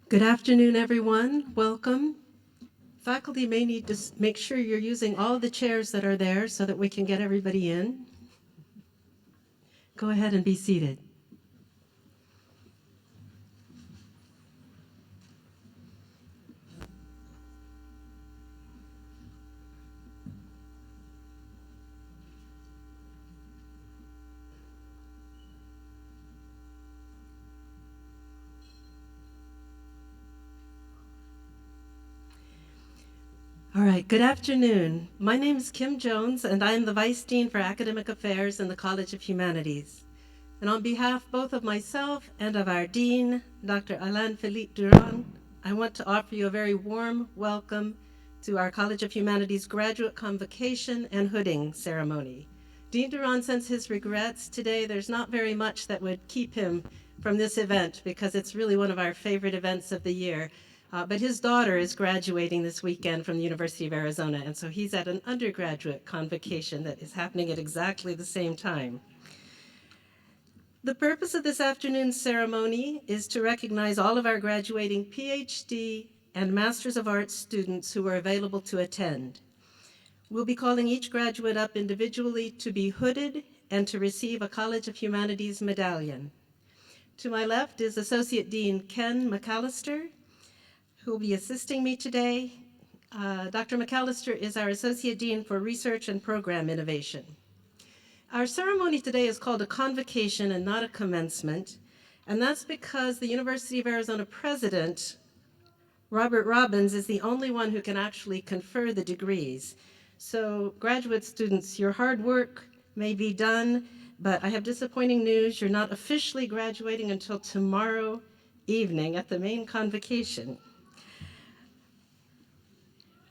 Good afternoon, everyone. Welcome. Faculty may need to make sure you're using all the chairs that are there so that we can get everybody in. Go ahead and be seated. All right, good afternoon. My name is Kim Jones, and I am the Vice Dean for Academic Affairs in the College of Humanities. And on behalf both of myself and of our Dean, Dr. Alain Philippe Durand, I want to offer you a very warm welcome to our College of Humanities Graduate Convocation and Hooding ceremony. Dean Durand sends his regrets today. There's not very much that would keep him from this event because it's really one of our favorite events of the year. But his daughter is graduating this weekend from the University of Arizona, and so he's at an undergraduate convocation that is happening at exactly the same time. The purpose of this afternoon's ceremony is to recognize all of our graduating PhD and Masters of Arts students who are available to attend. We'll be calling each graduate up individually to be hooded and to receive a College of Humanities medallion. To my left is Associate Dean Ken McAllister, who will be assisting me today. Dr. McAllister is our Associate Dean for Research and Program Innovation. Our ceremony today is called a convocation and not a commencement, and that's because the University of Arizona president, Robert Robbins, is the only one who can actually confer the degrees. So graduate students, your hard work may be done, but I have disappointing news. You're not officially graduating until tomorrow evening at the main convocation.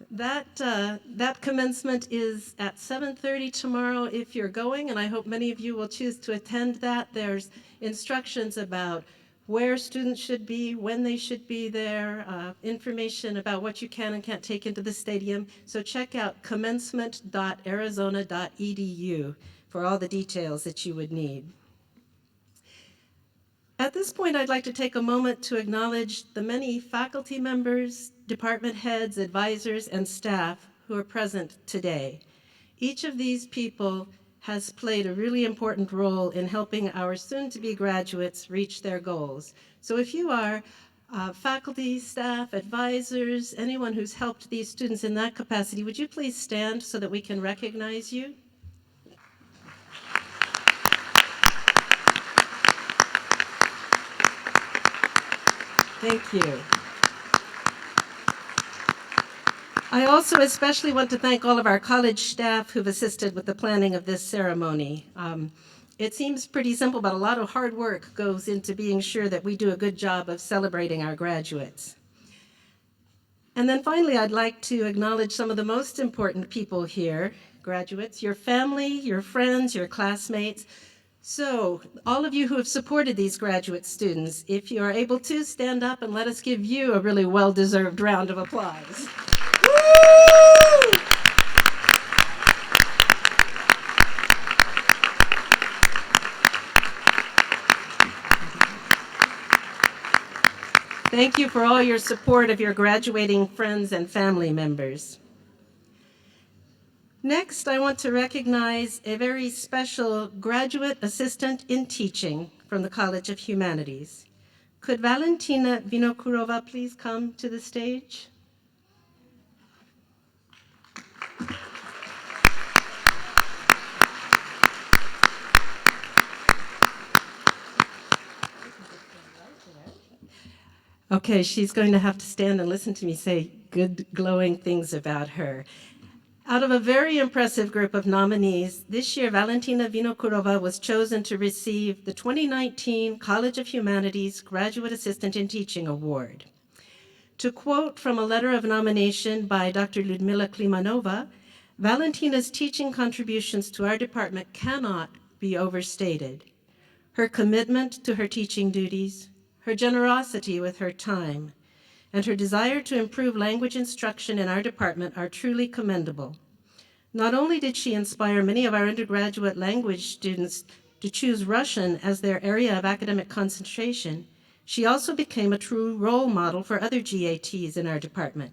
That commencement is at 7:30 tomorrow if you're going, and I hope many of you will choose to attend that. There's instructions about where students should be, when they should be there, information about what you can and can't take into the stadium. So check out commencement.arizona.edu for all the details that you would need. At this point, I'd like to take a moment to acknowledge the many faculty members, department heads, advisors, and staff who are present today. Each of these people has played a really important role in helping our soon-to-be graduates reach their goals. So if you are faculty, staff, advisors, anyone who's helped these students in that capacity, would you please stand so that we can recognize you? Thank you. I also especially want to thank all of our college staff who've assisted with the planning of this ceremony. It seems pretty simple, but a lot of hard work goes into being sure that we do a good job of celebrating our graduates. And then finally, I'd like to acknowledge some of the most important people here, graduates, your family, your friends, your classmates. So all of you who have supported these graduate students, if you are able to, stand up and let us give you a really well-deserved round of applause. Thank you for all your support of your graduating friends and family members. Next, I want to recognize a very special graduate assistant in teaching from the College of Humanities. Could Valentina Vinokurova please come to the stage? Okay, she's going to have to stand and listen to me say good, glowing things about her. Out of a very impressive group of nominees, this year Valentina Vinokurova was chosen to receive the 2019 College of Humanities Graduate Assistant in Teaching Award. To quote from a letter of nomination by Dr. Ludmila Klimanova, Valentina's teaching contributions to our department cannot be overstated. Her commitment to her teaching duties, her generosity with her time, and her desire to improve language instruction in our department are truly commendable. Not only did she inspire many of our undergraduate language students to choose Russian as their area of academic concentration, She also became a true role model for other GATs in our department.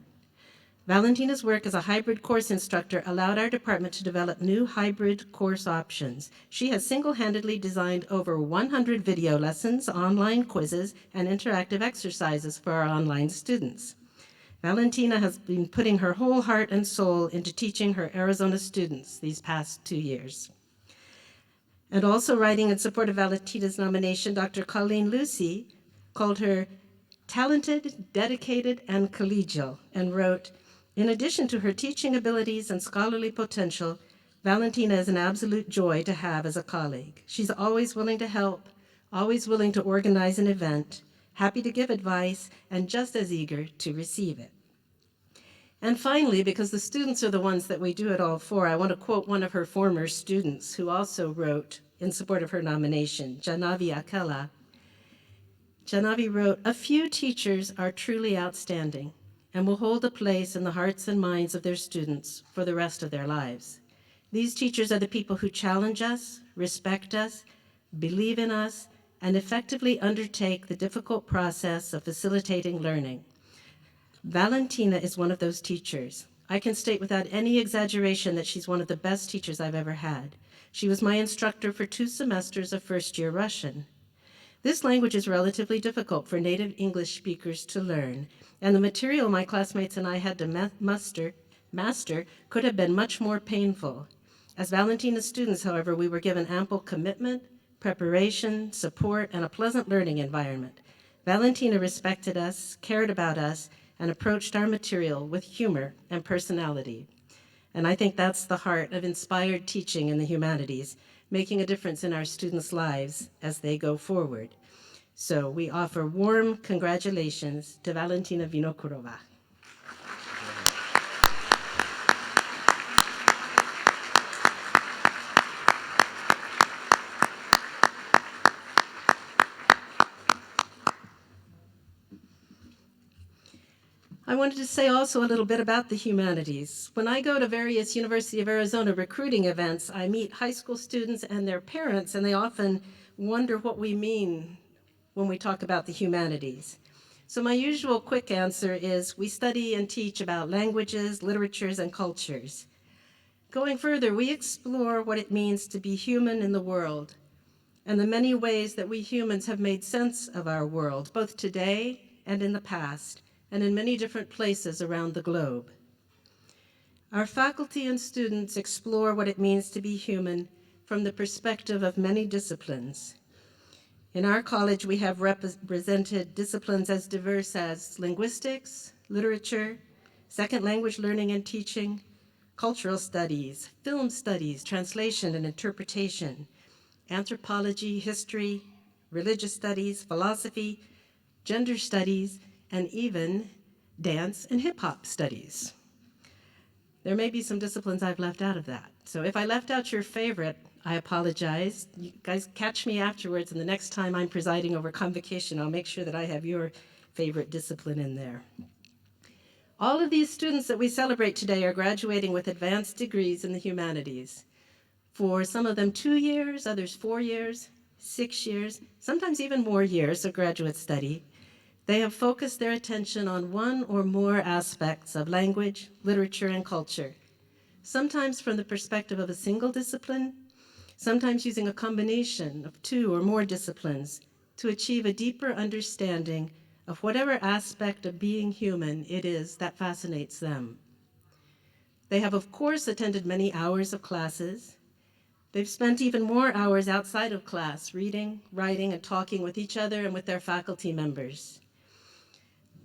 Valentina's work as a hybrid course instructor allowed our department to develop new hybrid course options. She has single-handedly designed over 100 video lessons, online quizzes, and interactive exercises for our online students. Valentina has been putting her whole heart and soul into teaching her Arizona students these past 2 years. And also writing in support of Valentina's nomination, Dr. Colleen Lucy called her talented, dedicated, and collegial, and wrote, "In addition to her teaching abilities and scholarly potential, Valentina is an absolute joy to have as a colleague. She's always willing to help, always willing to organize an event, happy to give advice, and just as eager to receive it." And finally, because the students are the ones that we do it all for, I want to quote one of her former students who also wrote in support of her nomination, Janavi Akela. Janavi wrote, "A few teachers are truly outstanding and will hold a place in the hearts and minds of their students for the rest of their lives. These teachers are the people who challenge us, respect us, believe in us, and effectively undertake the difficult process of facilitating learning. Valentina is one of those teachers. I can state without any exaggeration that she's one of the best teachers I've ever had. She was my instructor for 2 semesters of first-year Russian. This language is relatively difficult for native English speakers to learn, and the material my classmates and I had to master could have been much more painful. As Valentina's students, however, we were given ample commitment, preparation, support, and a pleasant learning environment. Valentina respected us, cared about us, and approached our material with humor and personality. And I think that's the heart of inspired teaching in the humanities, making a difference in our students' lives as they go forward. So we offer warm congratulations to Valentina Vinokurova. I wanted to say also a little bit about the humanities. When I go to various University of Arizona recruiting events, I meet high school students and their parents, and they often wonder what we mean when we talk about the humanities. So my usual quick answer is we study and teach about languages, literatures, and cultures. Going further, we explore what it means to be human in the world and the many ways that we humans have made sense of our world, both today and in the past, and in many different places around the globe. Our faculty and students explore what it means to be human from the perspective of many disciplines. In our college, we have represented disciplines as diverse as linguistics, literature, second language learning and teaching, cultural studies, film studies, translation and interpretation, anthropology, history, religious studies, philosophy, gender studies, and even dance and hip-hop studies. There may be some disciplines I've left out of that. So if I left out your favorite, I apologize. You guys catch me afterwards, and the next time I'm presiding over convocation, I'll make sure that I have your favorite discipline in there. All of these students that we celebrate today are graduating with advanced degrees in the humanities. For some of them 2 years, others 4 years, 6 years, sometimes even more years of graduate study. They have focused their attention on one or more aspects of language, literature, and culture, sometimes from the perspective of a single discipline, sometimes using a combination of 2 or more disciplines to achieve a deeper understanding of whatever aspect of being human it is that fascinates them. They have, of course, attended many hours of classes. They've spent even more hours outside of class, reading, writing, and talking with each other and with their faculty members.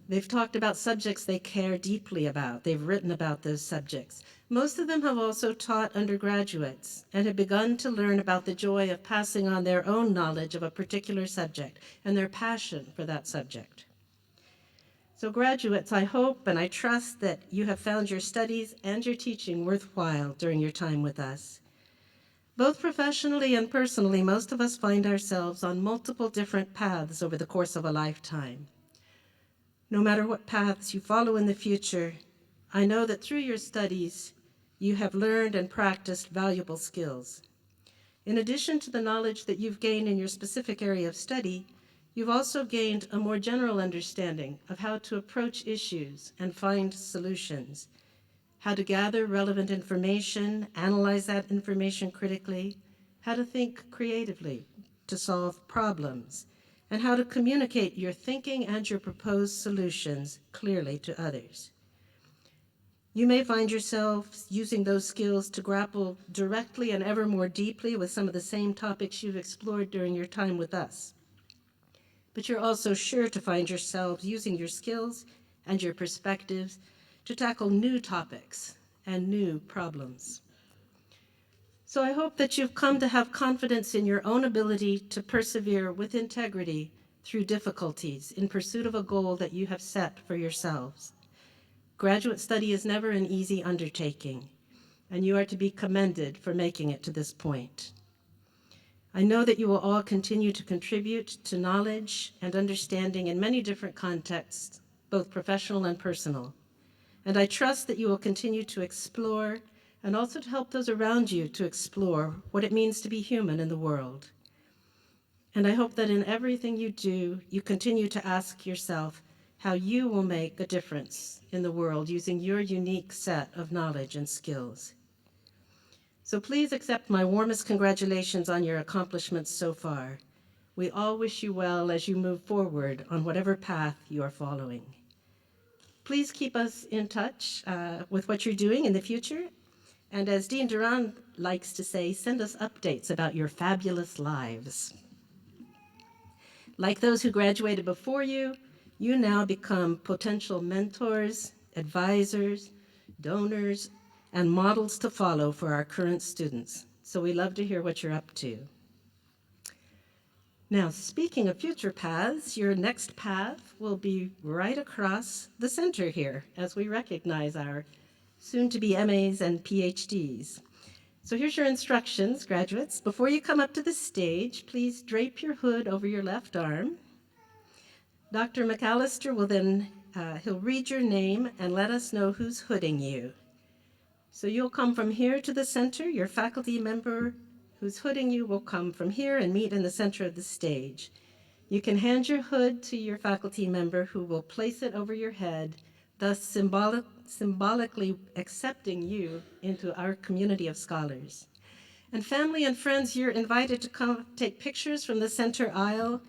They've talked about subjects they care deeply about. They've written about those subjects. Most of them have also taught undergraduates and have begun to learn about the joy of passing on their own knowledge of a particular subject and their passion for that subject. So graduates, I hope and I trust that you have found your studies and your teaching worthwhile during your time with us. Both professionally and personally, most of us find ourselves on multiple different paths over the course of a lifetime. No matter what paths you follow in the future, I know that through your studies, you have learned and practiced valuable skills. In addition to the knowledge that you've gained in your specific area of study, you've also gained a more general understanding of how to approach issues and find solutions, how to gather relevant information, analyze that information critically, how to think creatively to solve problems, and how to communicate your thinking and your proposed solutions clearly to others. You may find yourself using those skills to grapple directly and ever more deeply with some of the same topics you've explored during your time with us. But you're also sure to find yourselves using your skills and your perspectives to tackle new topics and new problems. So I hope that you've come to have confidence in your own ability to persevere with integrity through difficulties in pursuit of a goal that you have set for yourselves. Graduate study is never an easy undertaking, and you are to be commended for making it to this point. I know that you will all continue to contribute to knowledge and understanding in many different contexts, both professional and personal. And I trust that you will continue to explore and also to help those around you to explore what it means to be human in the world. And I hope that in everything you do, you continue to ask yourself how you will make a difference in the world using your unique set of knowledge and skills. So please accept my warmest congratulations on your accomplishments so far. We all wish you well as you move forward on whatever path you are following. Please keep us in touch with what you're doing in the future. And as Dean Duran likes to say, send us updates about your fabulous lives. Like those who graduated before you, you now become potential mentors, advisors, donors, and models to follow for our current students. So we love to hear what you're up to. Now, speaking of future paths, your next path will be right across the center here as we recognize our soon-to-be MAs and PhDs. So here's your instructions, graduates. Before you come up to the stage, please drape your hood over your left arm. Dr. McAllister will then, he'll read your name and let us know who's hooding you. So you'll come from here to the center. Your faculty member who's hooding you will come from here and meet in the center of the stage. You can hand your hood to your faculty member who will place it over your head, thus symbolically accepting you into our community of scholars. And family and friends, you're invited to come take pictures from the center aisle.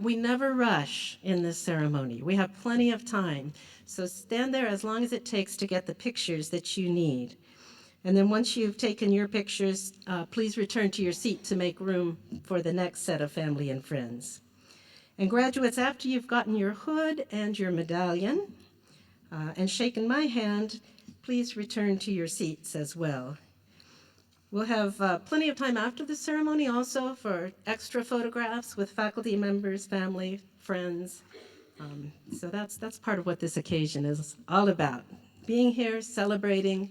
We never rush in this ceremony. We have plenty of time. So stand there as long as it takes to get the pictures that you need. And then once you've taken your pictures, please return to your seat to make room for the next set of family and friends. And graduates, after you've gotten your hood and your medallion and shaken my hand, please return to your seats as well. We'll have plenty of time after the ceremony also for extra photographs with faculty members, family, friends. So that's part of what this occasion is all about. Being here, celebrating,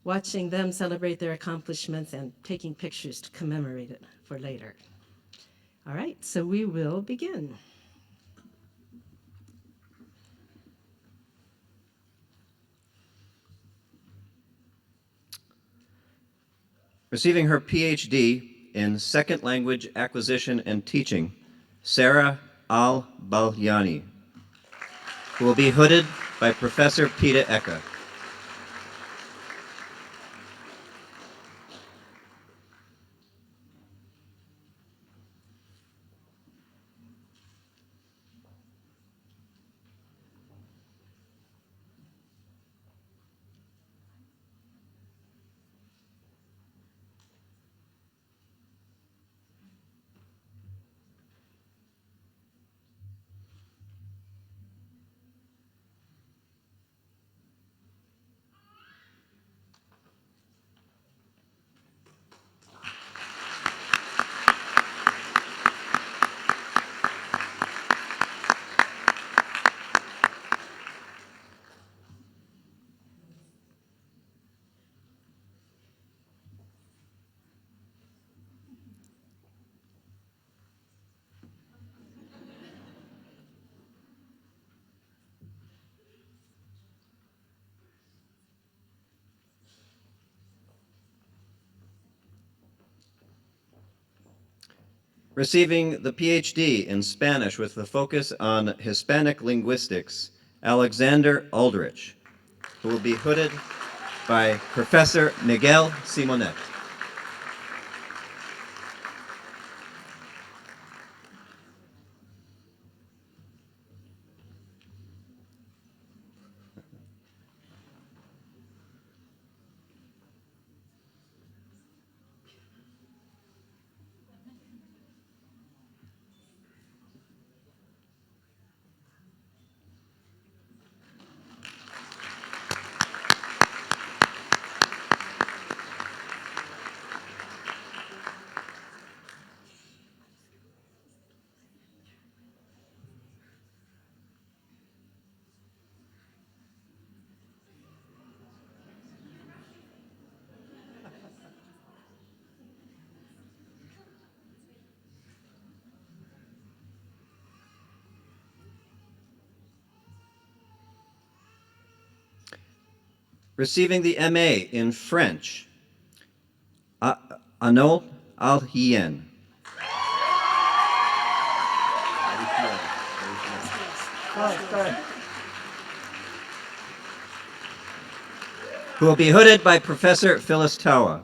watching them celebrate their accomplishments, and taking pictures to commemorate it for later. All right, so we will begin. Receiving her PhD in Second Language Acquisition and Teaching, Sarah Al-Balyani, who will be hooded by Professor Peta Eka. Receiving the PhD in Spanish with the focus on Hispanic linguistics, Alexander Aldrich, who will be hooded by Professor Miguel Simonet. Receiving the MA in French, Anol Alhien. Who will be hooded by Professor Phyllis Tawa.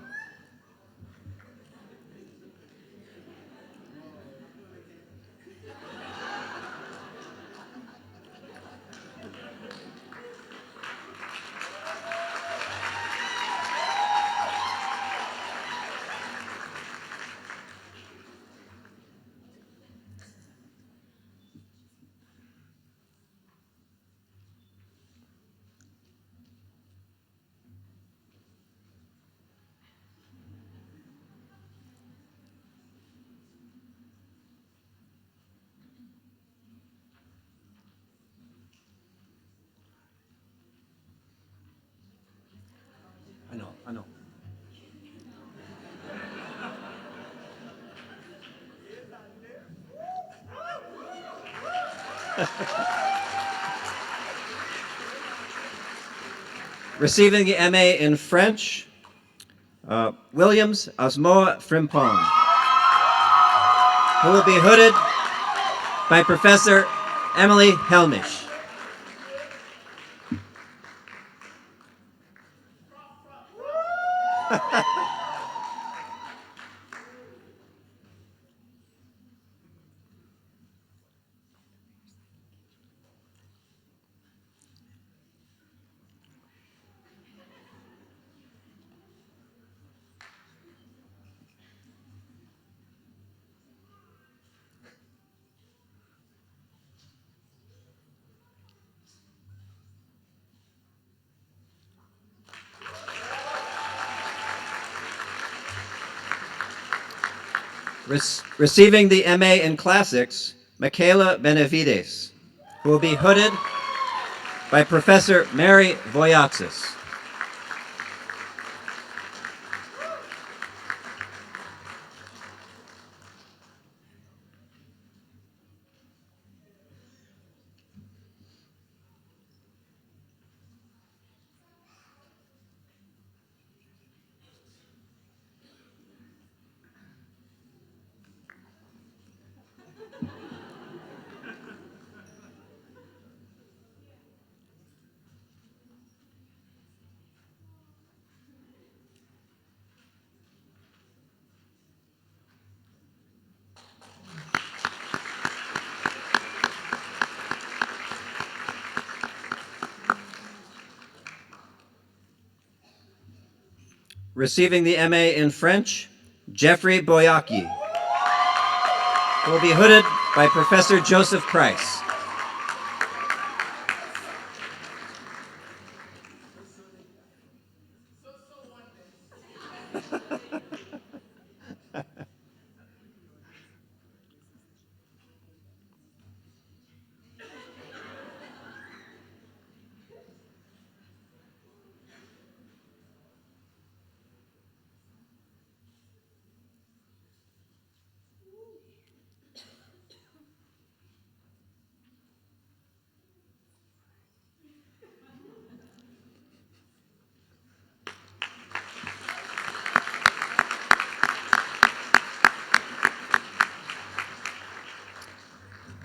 I know. Receiving the MA in French, Williams Osmoa Frimpong, who will be hooded by Professor Emily Helmish. Receiving the MA in Classics, Michaela Benavides, who will be hooded by Professor Mary Voyaxis. Receiving the MA in French, Jeffrey Boyaki, who will be hooded by Professor Joseph Price.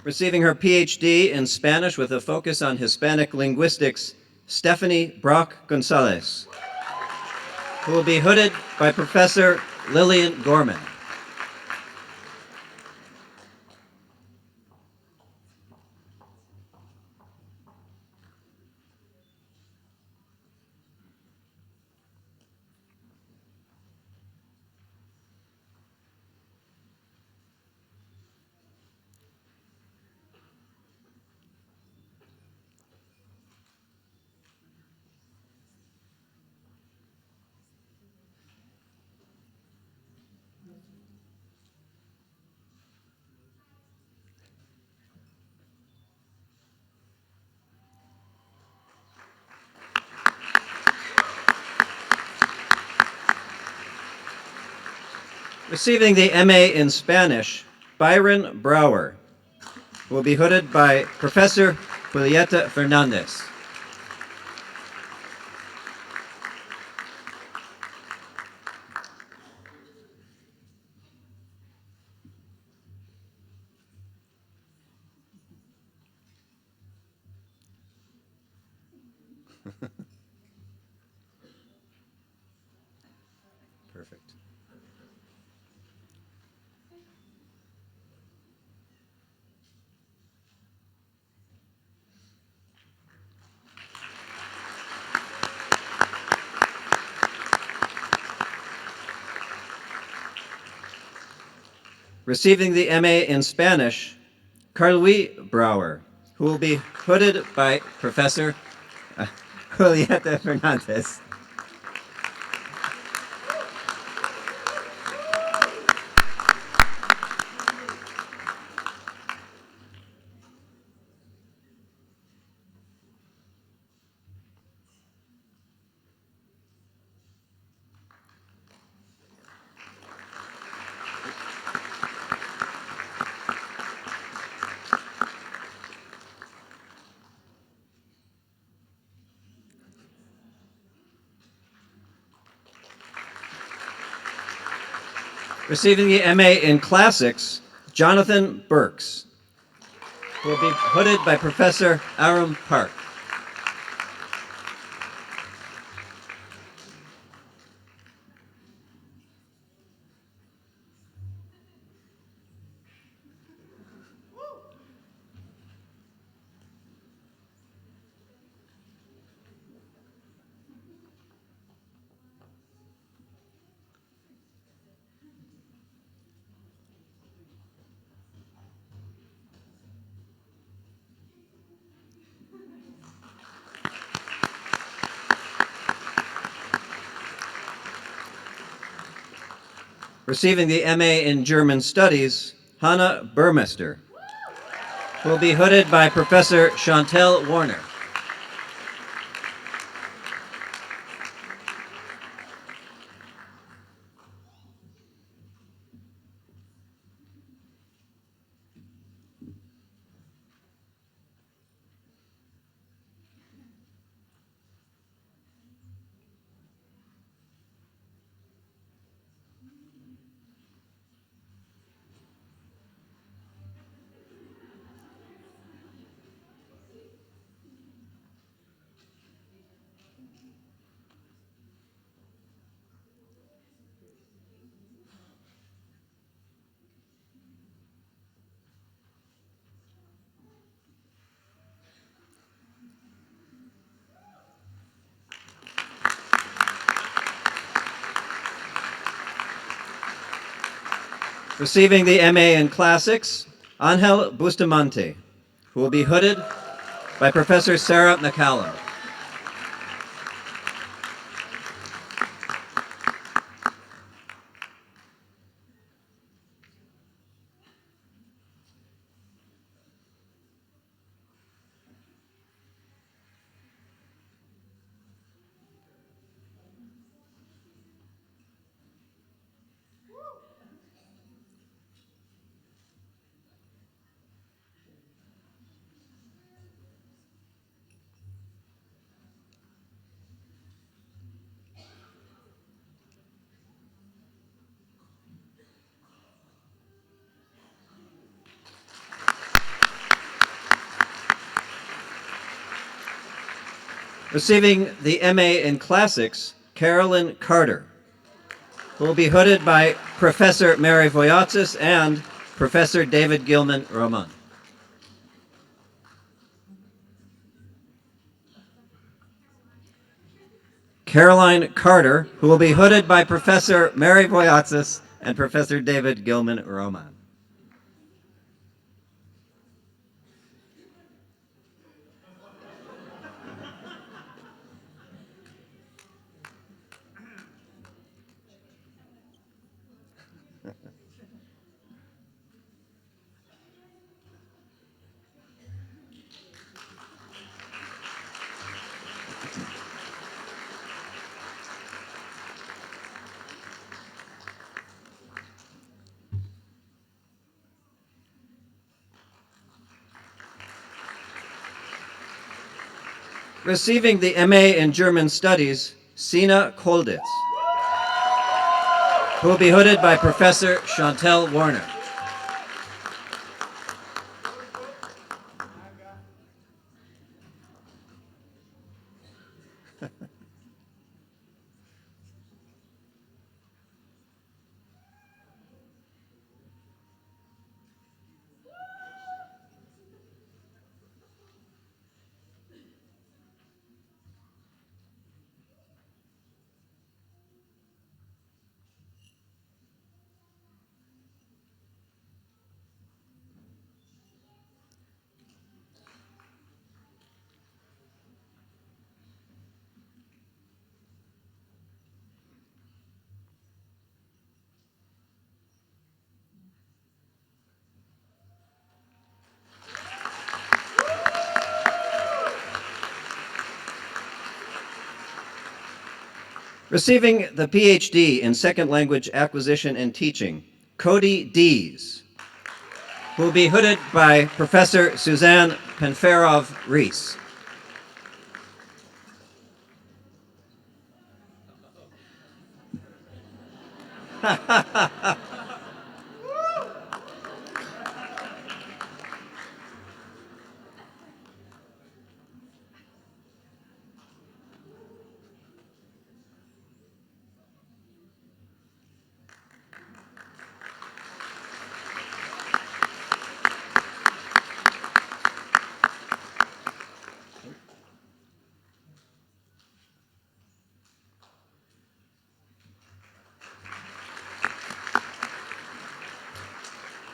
Receiving her PhD in Spanish with a focus on Hispanic linguistics, Stephanie Brock Gonzalez, who will be hooded by Professor Lillian Gorman. Receiving the MA in Spanish, Byron Brower, who will be hooded by Professor Julieta Fernandez. Perfect. Receiving the MA in Spanish, Carl-Louis Brower, who will be hooded by Professor Julieta Fernandez. Receiving the MA in Classics, Jonathan Burks, who will be hooded by Professor Aram Park. Receiving the MA in German Studies, Hannah Burmester, who will be hooded by Professor Chantel Warner. Receiving the MA in Classics, Angel Bustamante, who will be hooded by Professor Sarah McCallum. Receiving the MA in Classics, Carolyn Carter, who will be hooded by Professor Mary Voyatsis and Professor David Gilman Roman. Caroline Carter, who will be hooded by Professor Mary Voyatsis and Professor David Gilman Roman. Receiving the MA in German Studies, Sina Kolditz, who will be hooded by Professor Chantel Warner. Receiving the PhD in Second Language Acquisition and Teaching, Cody Dees, who will be hooded by Professor Suzanne Penferov-Rees.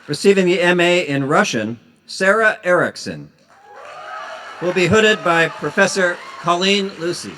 Receiving the MA in Russian, Sarah Erickson, who will be hooded by Professor Colleen Lucy.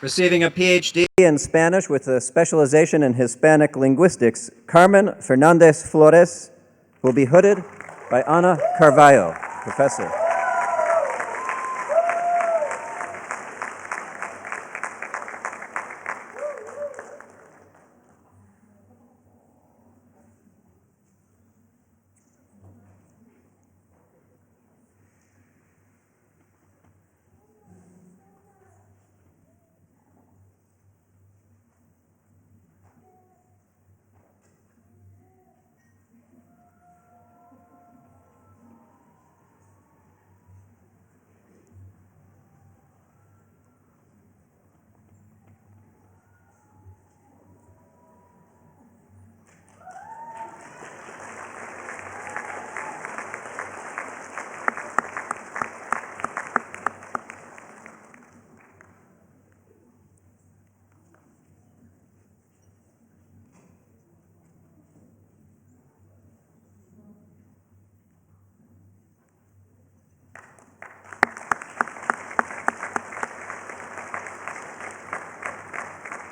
Receiving a PhD in Spanish with a specialization in Hispanic linguistics, Carmen Fernandez Flores will be hooded by Ana Carvalho, professor.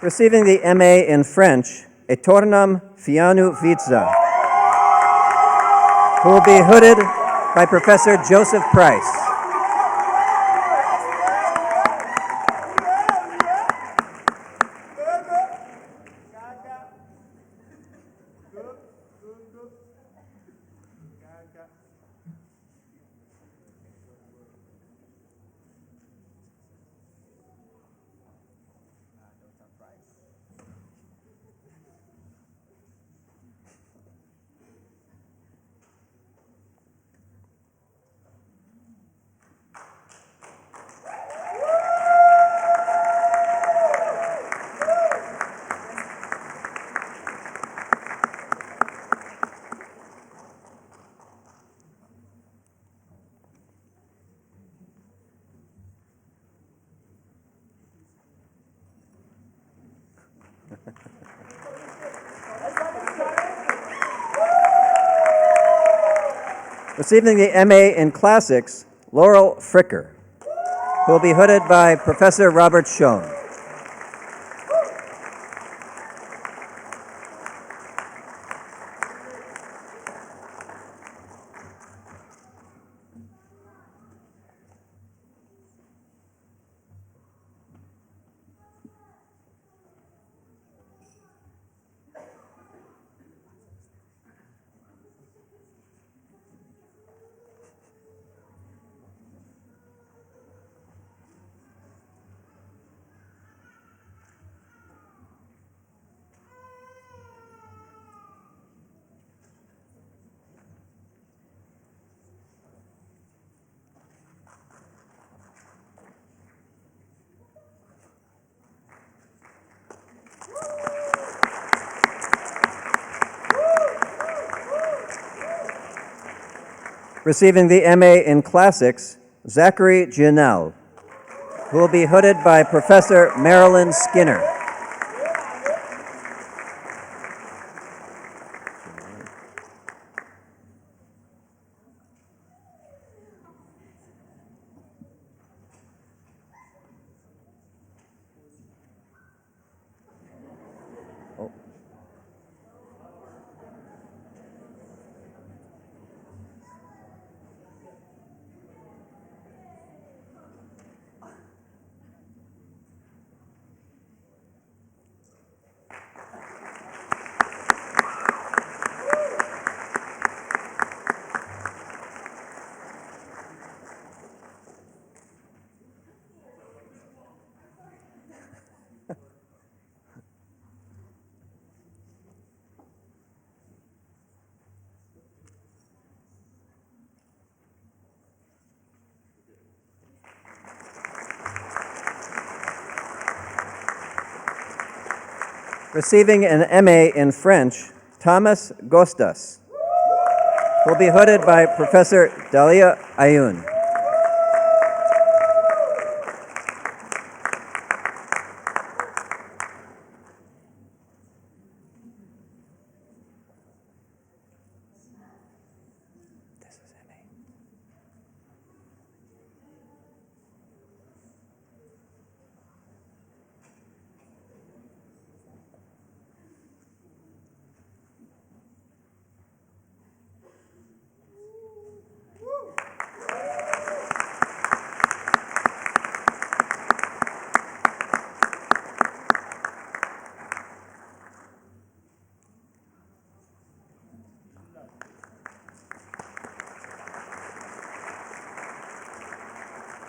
Receiving the MA in French, Etornam Fianu Vitza, who will be hooded by Professor Joseph Price. Receiving the MA in Classics, Laurel Fricker, who will be hooded by Professor Robert Schoen. Receiving the MA in Classics, Zachary Gianel, who will be hooded by Professor Marilyn Skinner. Receiving an MA in French, Thomas Gostas, who will be hooded by Professor Dalia Ayoun.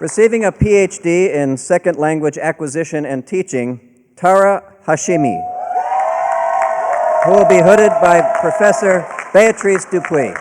Receiving a PhD in Second Language Acquisition and Teaching, Tara Hashimi, who will be hooded by Professor Beatrice Dupuy.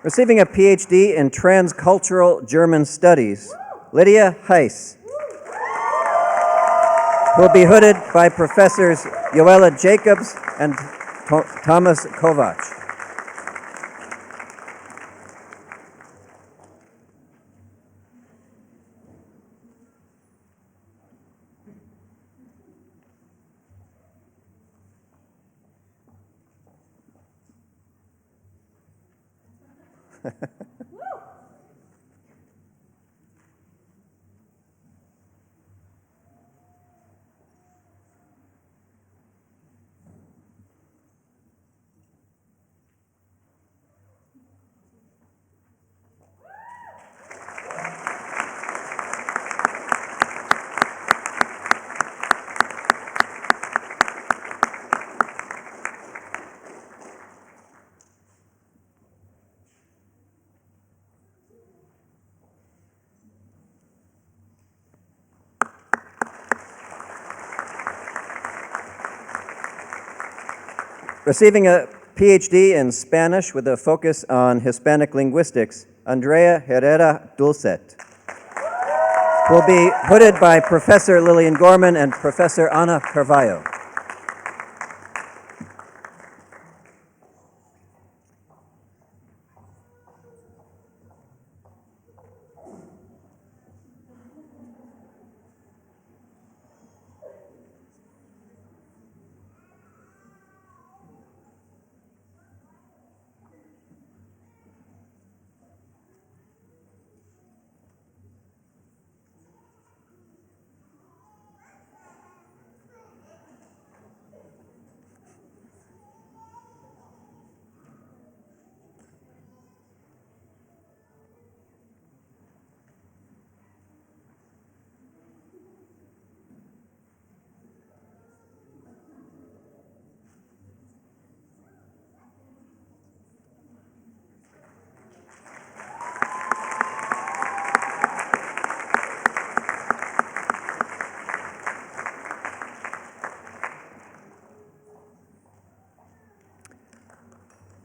Receiving a PhD in Transcultural German Studies, Lydia Heiss, who will be hooded by Professors Joella Jacobs and Thomas Kovac. Receiving a PhD in Spanish with a focus on Hispanic linguistics, Andrea Herrera Dulcet, who will be hooded by Professor Lillian Gorman and Professor Ana Carvalho.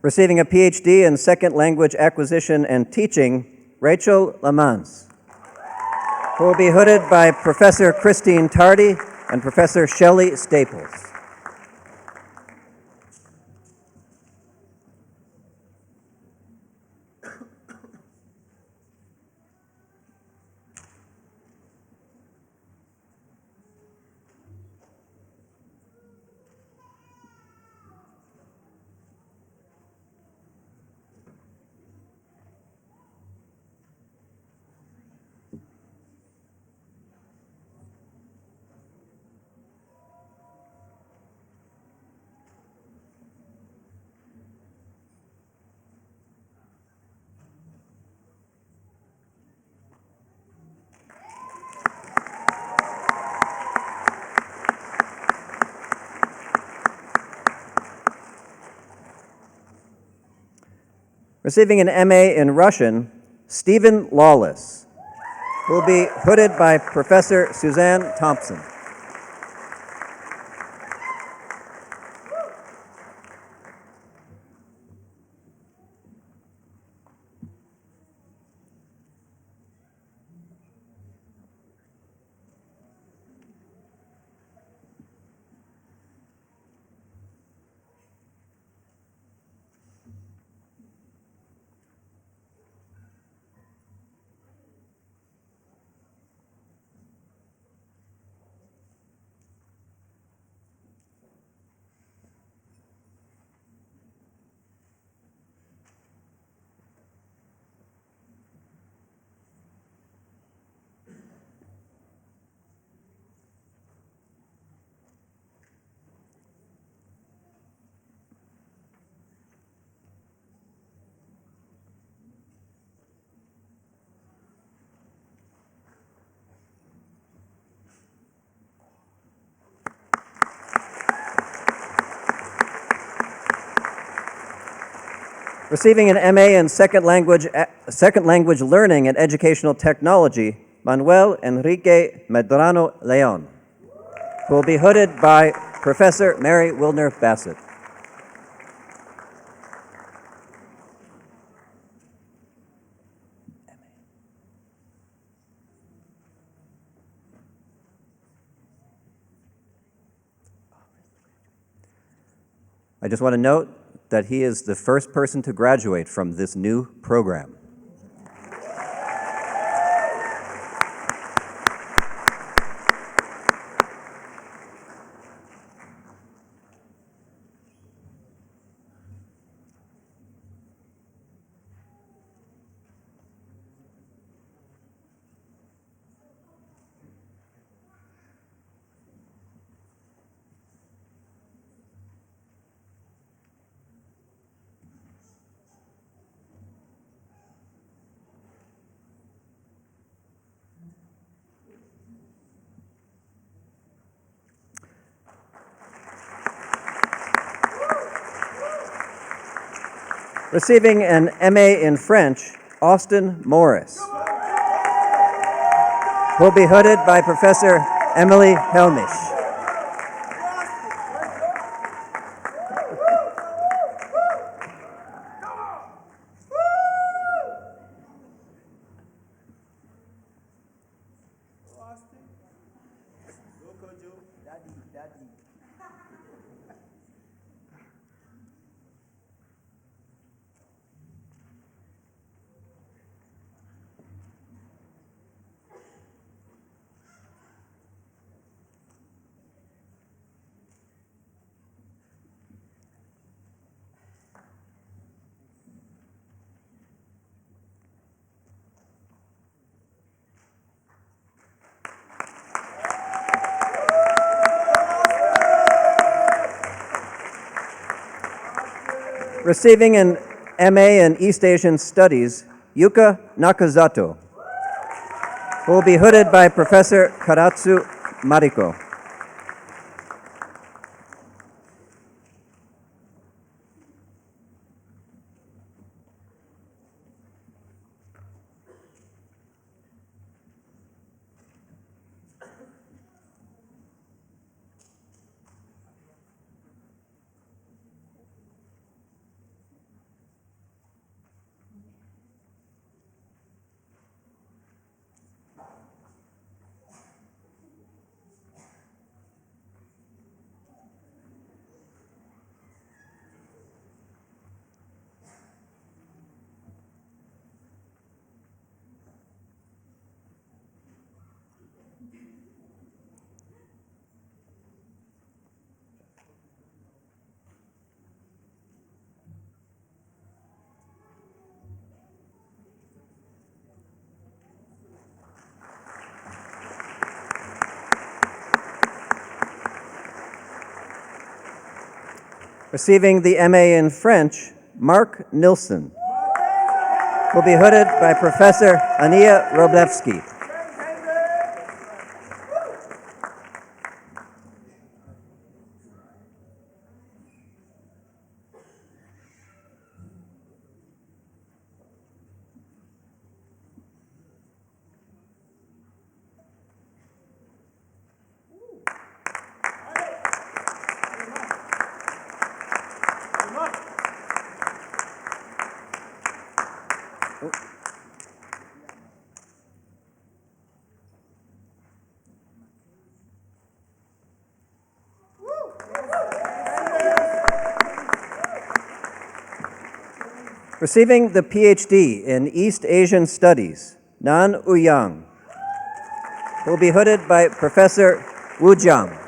Receiving a PhD in Second Language Acquisition and Teaching, Rachel Lamans, who will be hooded by Professor Christine Tardy and Professor Shelley Staples. Receiving an MA in Russian, Stephen Lawless, who will be hooded by Professor Suzanne Thompson. Receiving an MA in Second Language Learning and Educational Technology, Manuel Enrique Medrano Leon, who will be hooded by Professor Mary Wilner Bassett. I just want to note that he is the first person to graduate from this new program. Receiving an MA in French, Austin Morris, who will be hooded by Professor Emily Helmish. Receiving an MA in East Asian Studies, Yuka Nakazato, who will be hooded by Professor Karatsu Mariko. Receiving the MA in French, Mark Nilsson, will be hooded by Professor Ania Roblewski. Receiving the PhD in East Asian Studies, Nan Uyang, will be hooded by Professor Wu Jiang.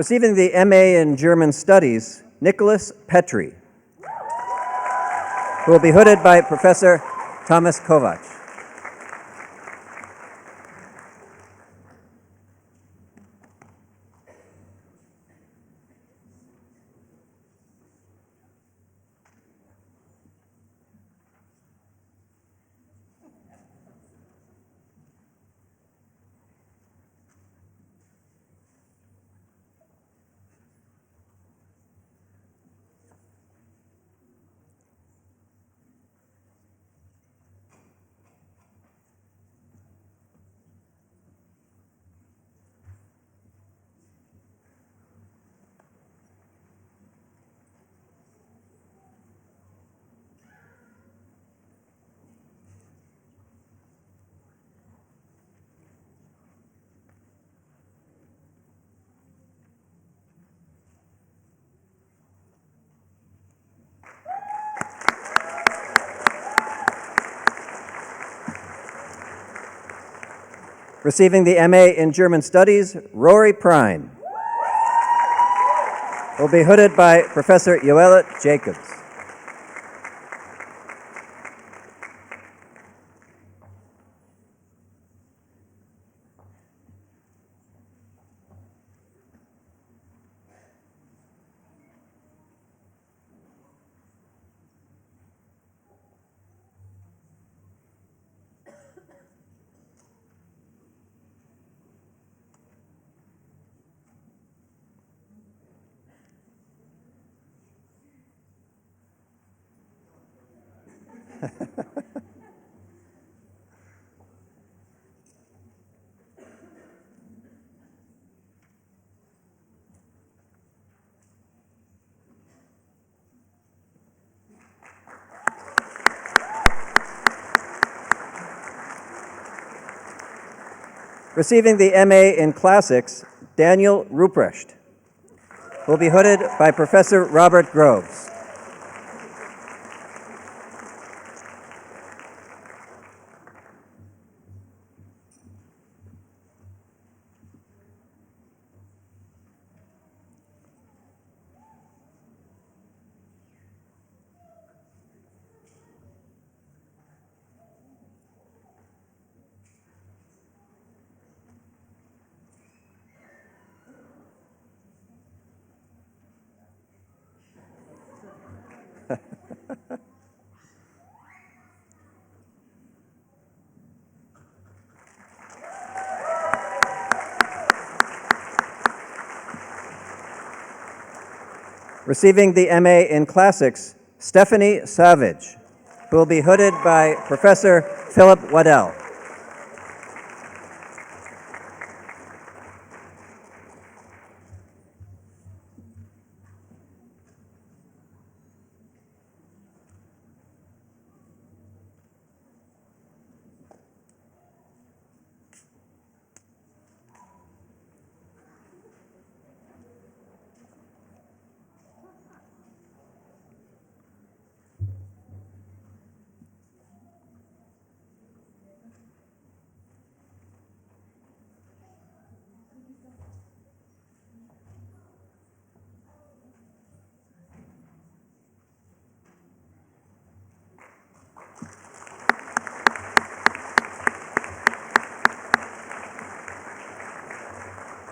Receiving the MA in German Studies, Nicholas Petri, who will be hooded by Professor Thomas Kovac. Receiving the MA in German Studies, Rory Prine, will be hooded by Professor Joelle Jacobs. Receiving the MA in Classics, Daniel Ruprecht, will be hooded by Professor Robert Groves. Receiving the MA in Classics, Stephanie Savage, who will be hooded by Professor Philip Waddell.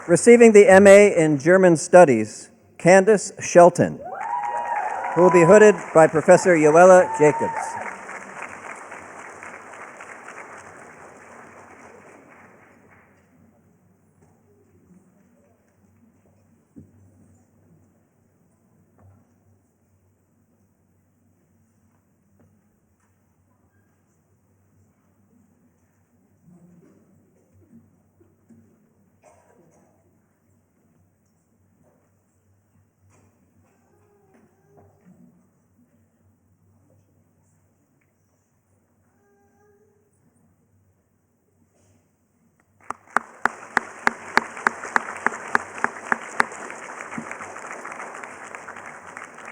Receiving the MA in German Studies, Candace Shelton, who will be hooded by Professor Joelle Jacobs.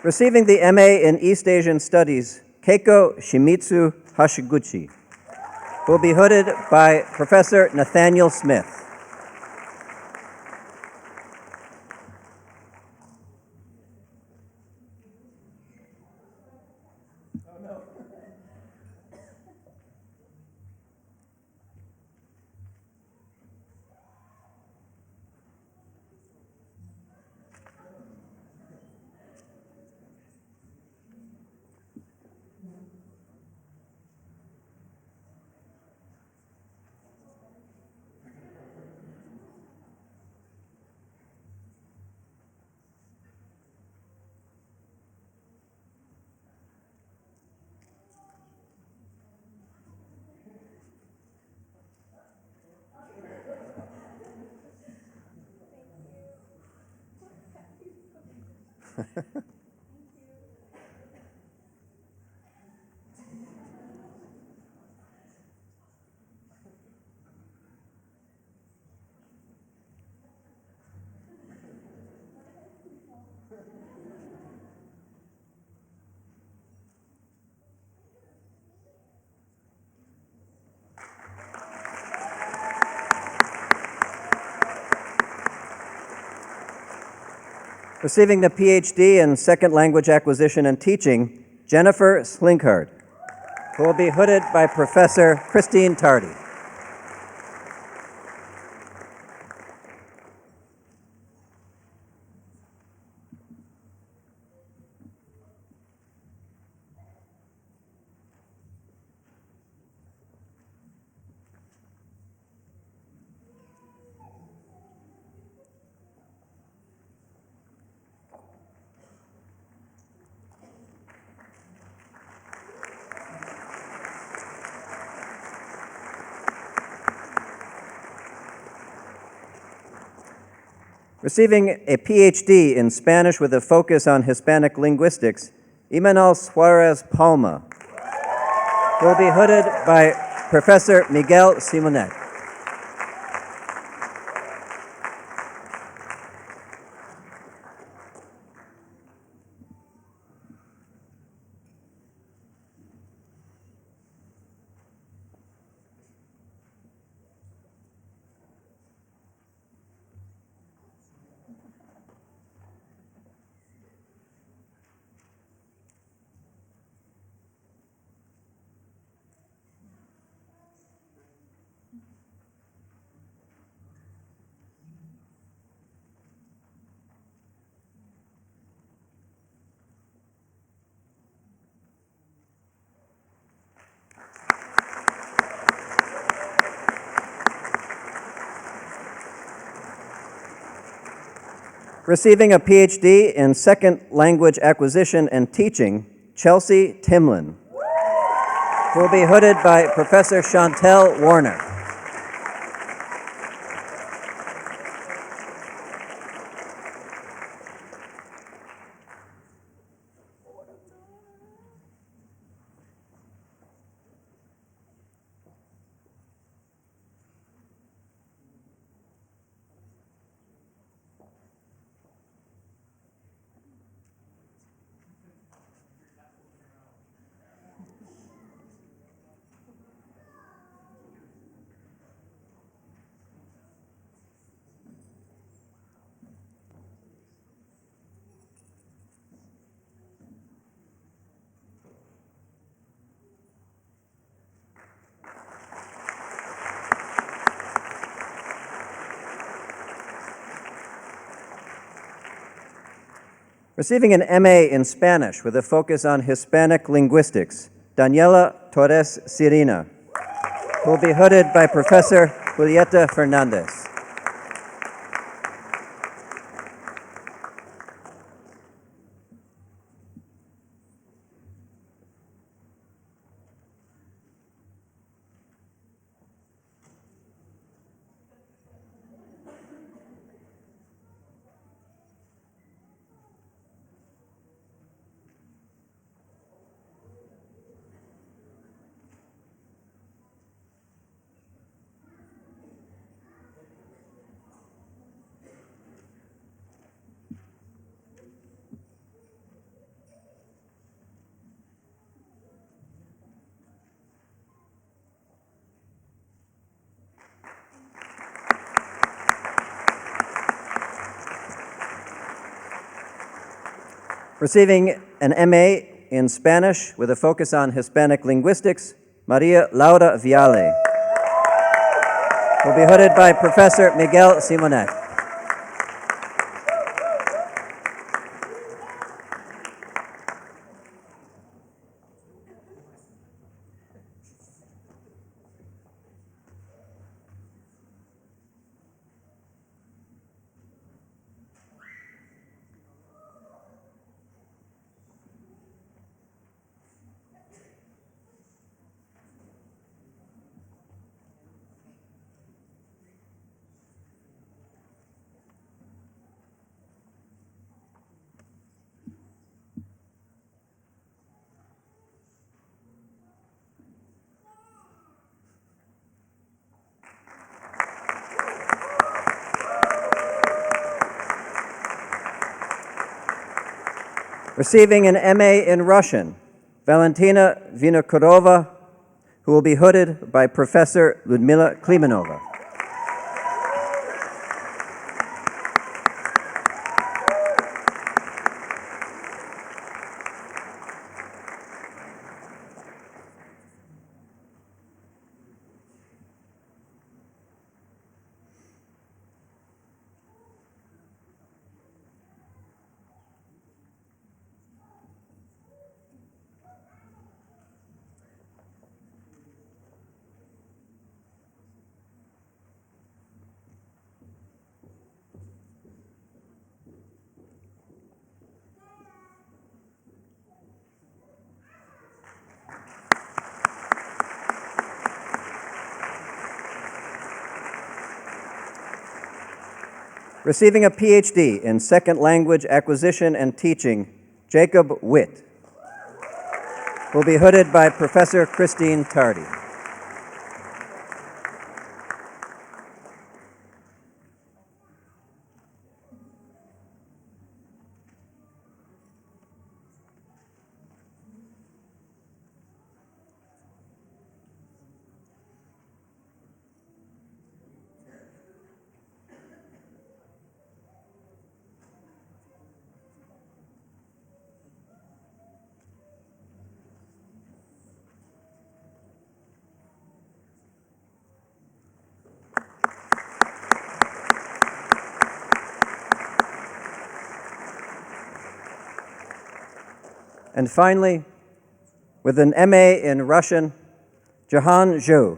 Receiving the MA in East Asian Studies, Keiko Shimizu Hashiguchi, will be hooded by Professor Nathaniel Smith. Receiving the PhD in Second Language Acquisition and Teaching, Jennifer Slinkard, who will be hooded by Professor Christine Tardy. Receiving a PhD in Spanish with a focus on Hispanic linguistics, Imanol Suarez Palma, who will be hooded by Professor Miguel Simonet. Receiving a PhD in Second Language Acquisition and Teaching, Chelsea Timlin, who will be hooded by Professor Chantel Warner. Receiving an MA in Spanish with a focus on Hispanic linguistics, Daniela Torres Sirina, who will be hooded by Professor Julieta Fernandez. Receiving an MA in Spanish with a focus on Hispanic linguistics, Maria Laura Viale. Will be hooded by Professor Miguel Simonet. Receiving an MA in Russian, Valentina Vinokurova, who will be hooded by Professor Ludmila Klimenova. Receiving a PhD in Second Language Acquisition and Teaching, Jacob Witt, will be hooded by Professor Christine Tardy. And finally, with an MA in Russian, Jahan Zhou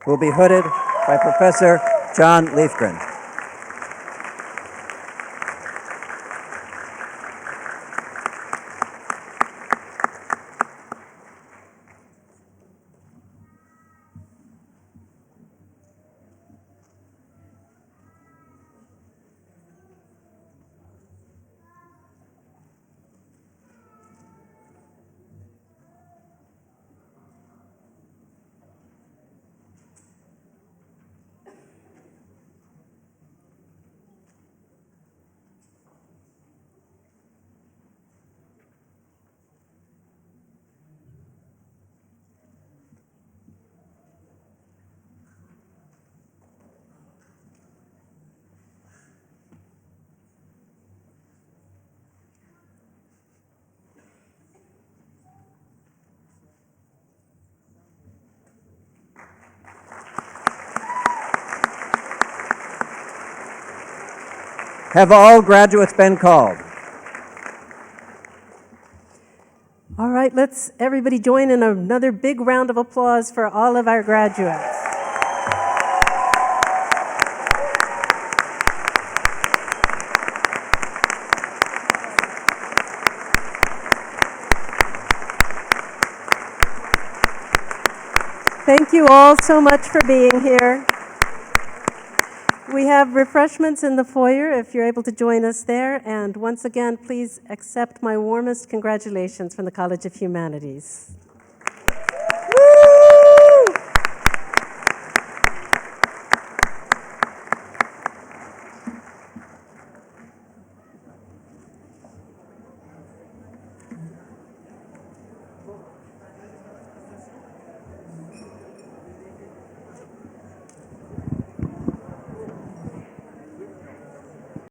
will be hooded by Professor John Leifgren. Have all graduates been called? All right, let's everybody join in another big round of applause for all of our graduates. Thank you all so much for being here. We have refreshments in the foyer if you're able to join us there. And once again, please accept my warmest congratulations from the College of Humanities.